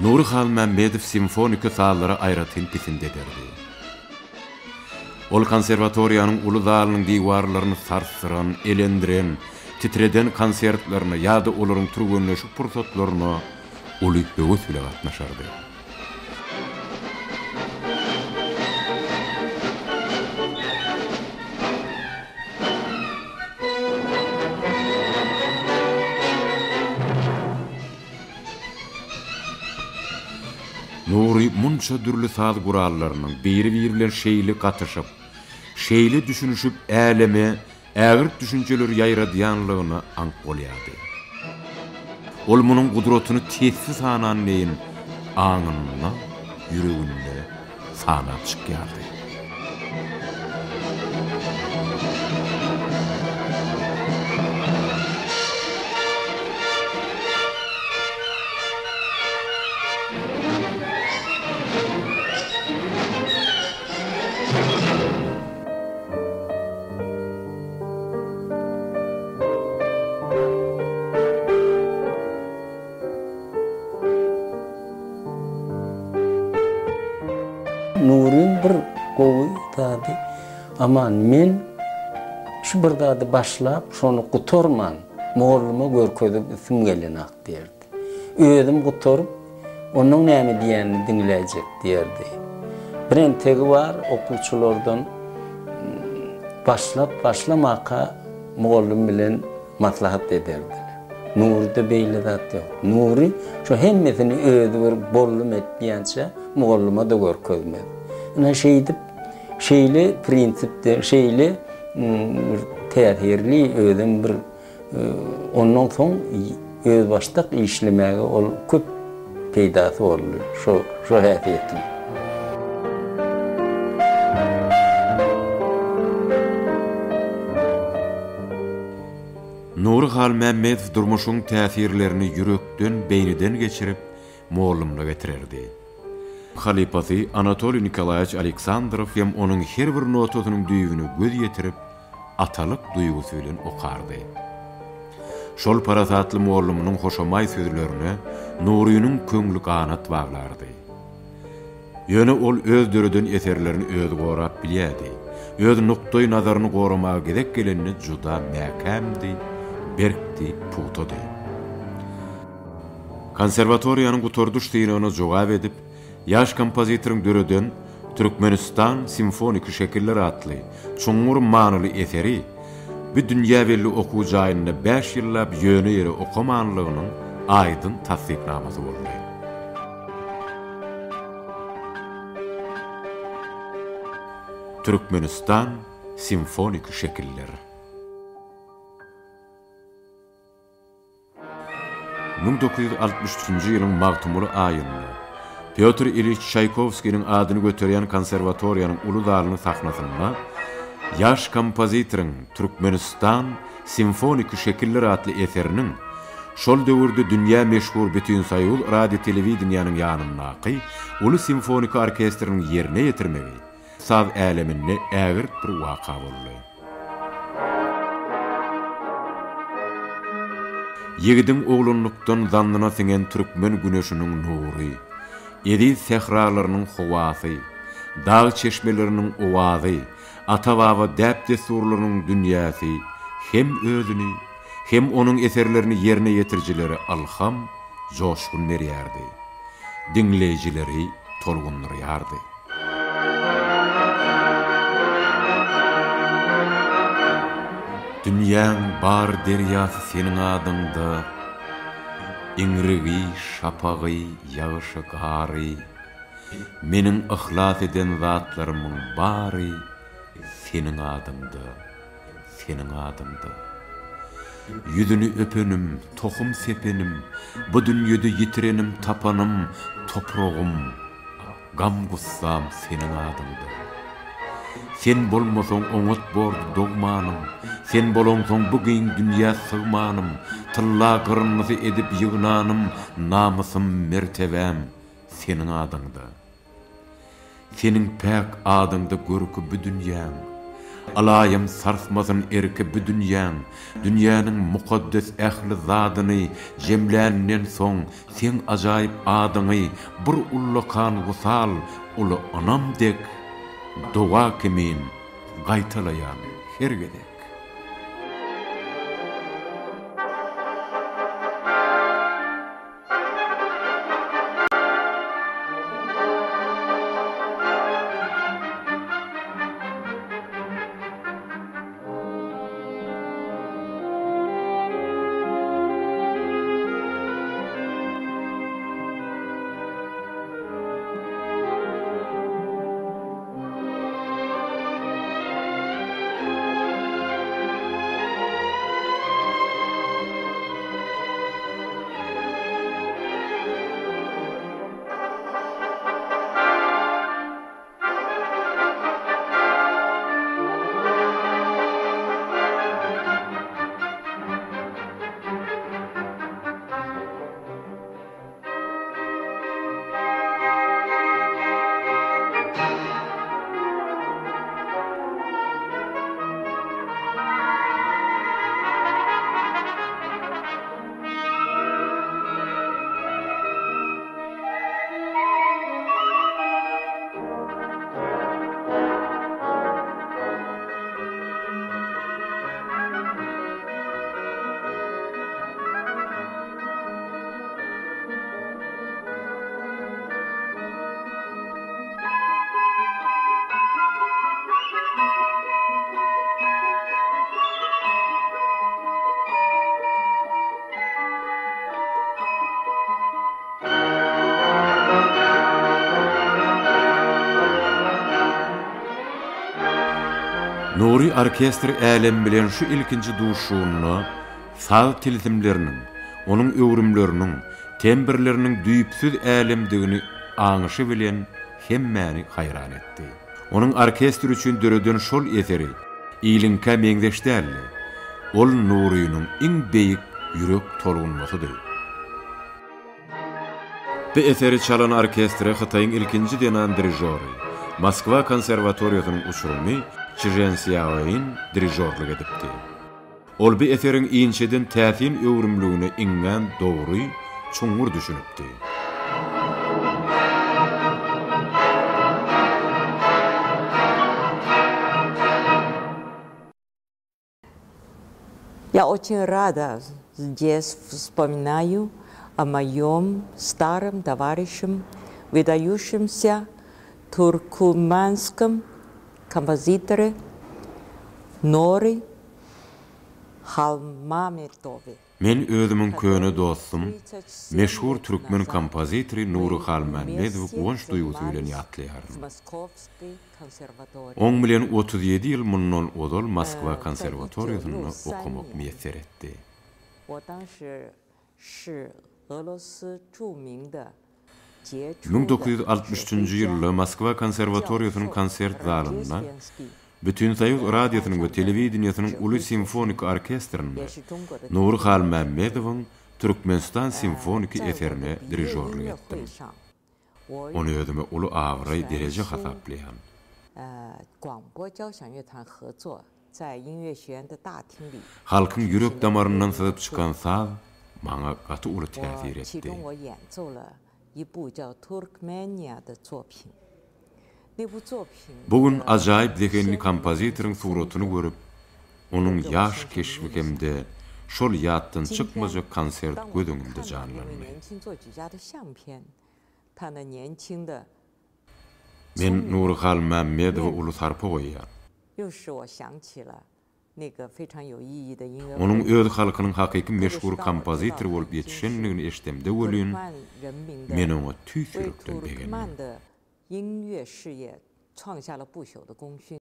Nuri Halmambedow simfonika sallary aýratyn pisinde derdi. Ol konservatoriýanyň uly zalynyň diwarlaryny sarsıran, elendiren, titreden konsertlerini ýa-da olaryň türgünleşik pursatlaryny uly böwüs bilen gatnaşardy. Nuri munça dürli saz gurallarynyň biri bilen şeýli gatyşyp, şeýli düşünüşüp äleme, ägirt düşünceler ýaýradýanlygyny aňk bolýardy. Ol munyň gudratyny tesiz sanan neyin aňyna, ýüreginde sanap çykýardy. Nurin bir gowy tadı. Aman men şu bir dady başlap, şonu gutorman, moğlumy görkezip isim gelenak derdi. Özüm gutorup, onun näme diýenini dinlejek derdi. Bir entegi var, okuwçylardan başlamaka moğlum bilen maslahat ederdi. Nuri'de beýle zat ýok. Nuri şu hemmesini özü bir bollum etmeýänçe moğluma da görkezmedi. Ana şeýli prinsipde, şeýli täsirli özüm bir ondan soň öz başdak işlemäge ol köp peýdasy boldy. Şu häsiýetli. Nuri Halmambedow durmuşyň täsirlerini ýürekden, beýniden geçirip moğlumla getirerdi. Halipasy Anatoliy Nikolaýevich Aleksandrov hem onuň her bir notasynyň düýbüni göz ýetirip atalyk duýgusy bilen okardy. Şol parasatly moğlumynyň hoşamaý sözlerini Nuriýanyň köňli kanat baglardy. Ýöne ol öz döreden eserlerini öz gorap bilýärdi. Öz nukdaý nazaryny goramaga gerek gelenini juda mäkämdi, berkdi, putady. Konservatoriýanyň gutorduş diýenine jogap edip, ýaş kompozitoryň döreden Türkmenistan simfonik şekiller atly çoňur manyly eseri bir dünýä belli okuw jaýynda 5 ýyllap ýöne ýere okamanlygynyň aýdyn tasdiknamasy boldy. Türkmenistan simfonik şekiller. 1963-nji ýylyň magtumuly aýynda Pyotr Ilyich Çaykovskiň adyny göterýän konservatoriýanyň uly zalynyň sahnasynda ýaş kompozitoryň Türkmenistan simfonik şekiller atly eseriniň şol döwürde dünýä meşhur bütün saýul radio telewizionyanyň ýanyndaky uly simfonik orkestriniň ýerine ýetirmegi saz äleminde ägirt bir waka boldy. Ýigidin oglunlukdan zanlyna singen türkmen güneşiniň nury, edi sehralarynyň howasy, dağ çeşmeleriniň owazy, ata-baba däpde surlarynyň dünýäsi hem özüni, hem onuň eserlerini ýerine ýetirjileri alham, joşgun berýärdi. Dinleýijileri tolgunlyrýardy. Dünýäň bar derýasy seniň adyňda, iňrigi, şapagy, ýagyşy gary, meniň ihlas eden zatlarymyň bary seniň adyňda, seniň adyňda. Ýüzüni öpenim, tohum sepenim, bu dünýede ýitirenim tapanym, topragym, gam gussam seniň adyňda. Sen bolmasaň oňat bordy dogmanym, sen bolonsoň bugün dünýä sygmanym, tylla gyrnysy edip ýygnanym, namysym, mertebem seniň adyňda. Seniň päk adyňda görki bu dünýäň, Alayım sarsmasın erki bu dünýäniň mukaddes ähli zadyny jemläninden soň sen ajaýyp adyňy bir ullakan wusal uly anamdek dowa kimin gaýtalaýan hergedek. Nuri orkestr älem bilen şu ilkinji duşugyny, saz tilsimleriniň, onuň öwrümleriniň, temberleriniň düýpsiz älemdigini aňyşy bilen hemmäni haýran etdi. Onuň orkestr üçin döreden şol eseri, ilinkä meňdeşdäli, ol Nuriýynyň iň beýik ýürek tolgunmasydyr. Bu eseri çalan orkestra Hytaýyň ilkinji denan dirijori, Moskwa konserwatoriýasynyň uçurumy Çirensyawyň dirijorluk edipdi. Ol bu eseriň inçeden täsin öwrümligini iňňän dogry, çuňur düşünipdi. Я очень рада здесь вспоминаю о моем старом товарищем, выдающемся туркменском композиторе Nuri Halmametove. Men özümün köne dostum, meşhur türkmen kompozitori Nuri Halmametov gonç duýgusy bilen ýatlaýarym. 10 bilen 37 ýyl mundan odol Moskwa konserwatoriýasyny okumak meýesser etdi. 我当时是俄罗斯著名的杰出 1963-njy ýylda Moskwa konserwatoriýasynyň konsert zalynda bütün Soýuz radiosynyň we telewizioniýasynyň uly simfonik orkestrynda Nuri Halmamedowyň Türkmenistan simfonik eserine dirijorluk etdim. Onu özüme uly awry derece hasaplaýan. 广播交响乐团合作在音乐学院的大厅里 Halkyň ýürek damaryndan syzyp çykan saz maňa gaty uly täsir 其 etdi. 中我演奏了一部叫 Turkmenia 的作品。那部作品 Bugün ajaýyp zekenli kompozitoryň suratyny görüp, onuň ýaş keşfikimde şol ýatdan çykmajak konsert gözüňümde 年 canlandy. 轻作曲家的相片，他那年轻的 Men Nuri Halmamedowy uly sarpa goýýar. 又使我想起了那个非常有意义的音乐会。 Onuň öz halkynyň hakyky meşhur kompozitor bolup ýetişenligini eşdemde bolýan, türkmen人民的 men oňa tüý 为 sürekden 土 begendim. 曼的音乐事业创下了不朽的功勋。